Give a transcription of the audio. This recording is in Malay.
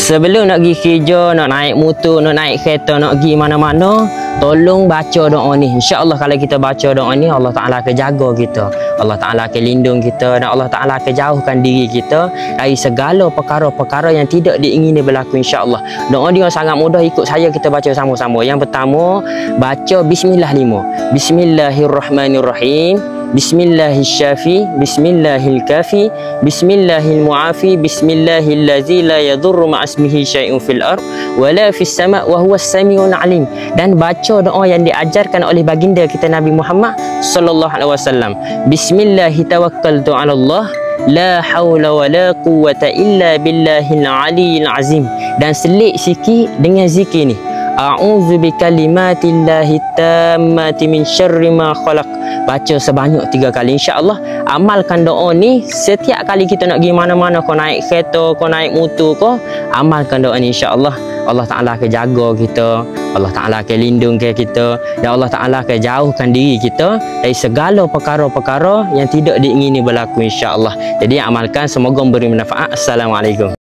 Sebelum nak pergi kerja, nak naik motor, nak naik kereta, nak pergi mana-mana, tolong baca doa ni. InsyaAllah kalau kita baca doa ni, Allah Ta'ala akan jaga kita, Allah Ta'ala akan lindung kita, dan Allah Ta'ala akan jauhkan diri kita dari segala perkara-perkara yang tidak diingini berlaku, insyaAllah. Doa dia sangat mudah, ikut saya kita baca sama-sama. Yang pertama, baca Bismillah 5. Bismillahirrahmanirrahim, Bismillahirrahmanirrahim, Bismillahirkafi, Bismillahirmuafi, Bismillahillazi la yadurru ma'asmihi syai'un fil ard wala fis sama' wa huwas sami'un alim. Dan baca doa yang diajarkan oleh baginda kita Nabi Muhammad sallallahu alaihi wasallam. Bismillahi tawakkaltu 'ala Allah, la haula wa la quwwata illa billahil aliyyil azim. Dan selit sikit dengan zikir ni. A'udzu bikalimatillahi tammati min syarri ma khalaq. Baca sebanyak 3 kali, insya-Allah. Amalkan doa ni setiap kali kita nak pergi mana-mana, kau naik kereta, kau naik motor kau, amalkan doa ni, insya-Allah. Allah Ta'ala akan jaga kita, Allah Ta'ala akan lindungkan kita, dan Allah Ta'ala akan jauhkan diri kita dari segala perkara-perkara yang tidak diingini berlaku, insya-Allah. Jadi amalkan, semoga memberi manfaat. Assalamualaikum.